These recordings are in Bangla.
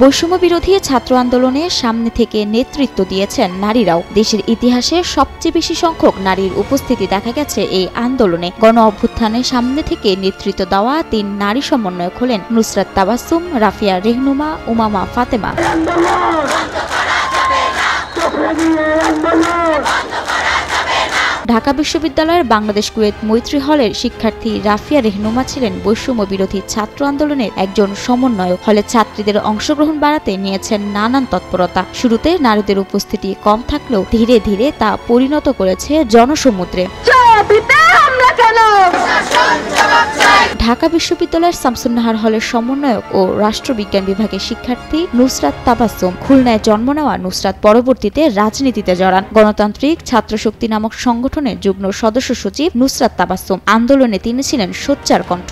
বৈষম্য বিরোধী ছাত্র আন্দোলনে সামনে থেকে নেতৃত্ব দিয়েছেন নারীরাও। দেশের ইতিহাসে সবচেয়ে বেশি সংখ্যক নারীর উপস্থিতি দেখা গেছে এই আন্দোলনে। গণ অভ্যুত্থানে সামনে থেকে নেতৃত্ব দেওয়া ৩ নারী সমন্বয়ক হলেন নুসরাত তাবাসসুম, রাফিয়া রেহনুমা, উমামা ফাতেমা। ঢাকা বিশ্ববিদ্যালয়ের বাংলাদেশ কুয়েত মৈত্রী হলের শিক্ষার্থী রাফিয়া রেহনুমা ছিলেন বৈষম্য বিরোধী ছাত্র আন্দোলনের একজন সমন্বয়ক। হলে ছাত্রীদের অংশগ্রহণ বাড়াতে নিয়েছেন নানান তৎপরতা। শুরুতে নারীদের উপস্থিতি কম থাকলেও ধীরে ধীরে তা পরিণত করেছে জনসমুদ্রে। ঢাকা বিশ্ববিদ্যালয়ের শামসুন্নাহার হলের সমন্বয়ক ও রাষ্ট্রবিজ্ঞান বিভাগের শিক্ষার্থী নুসরাত তাবাসসুম। খুলনায় জন্ম নেওয়া নুসরাত পরবর্তীতে রাজনীতিতে জড়ান। গণতান্ত্রিক ছাত্রশক্তি নামক সংগঠনের যুগ্ম সদস্য সচিব নুসরাত তাবাসসুম। আন্দোলনে তিনি ছিলেন সোচ্চার কণ্ঠ।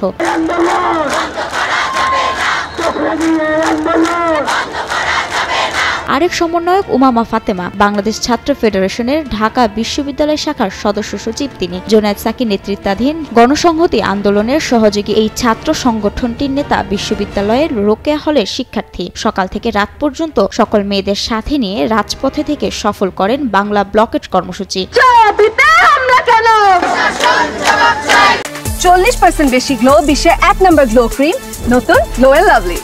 আরেক সমন্বয়ক উমামা ফাতেমা, বাংলাদেশ ছাত্র ফেডারেশনের ঢাকা বিশ্ববিদ্যালয় শাখার সদস্য সচিব তিনি। জোনায়েদ সাকির নেতৃত্বাধীন গণসংহতি আন্দোলনের সহযোগী এই ছাত্র সংগঠনটির নেতা বিশ্ববিদ্যালয়ের রোকেয়া হলের শিক্ষার্থী। সকাল থেকে রাত পর্যন্ত সকল মেয়েদের সাথে নিয়ে রাজপথে থেকে সফল করেন বাংলা ব্লকেট কর্মসূচি। 40% বেশি গ্লো, বিশ্বের 1 নম্বর গ্লো ক্রিম, নতুন গ্লো এন্ড লাভলি।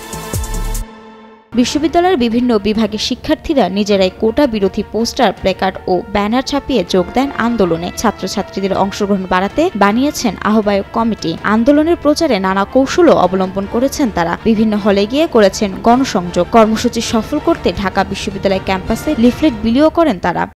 বিশ্ববিদ্যালয়ের বিভিন্ন বিভাগের শিক্ষার্থীরা নিজেরাই কোটা বিরোধী পোস্টার, প্ল্যাকার্ড ও ব্যানার ছাপিয়ে যোগ দেন আন্দোলনে। ছাত্রছাত্রীদের অংশগ্রহণ বাড়াতে বানিয়েছেন আহ্বায়ক কমিটি। আন্দোলনের প্রচারে নানা কৌশলও অবলম্বন করেছেন তারা। বিভিন্ন হলে গিয়ে করেছেন গণসংযোগ। কর্মসূচি সফল করতে ঢাকা বিশ্ববিদ্যালয় ক্যাম্পাসে লিফলেট বিলিও করেন তারা।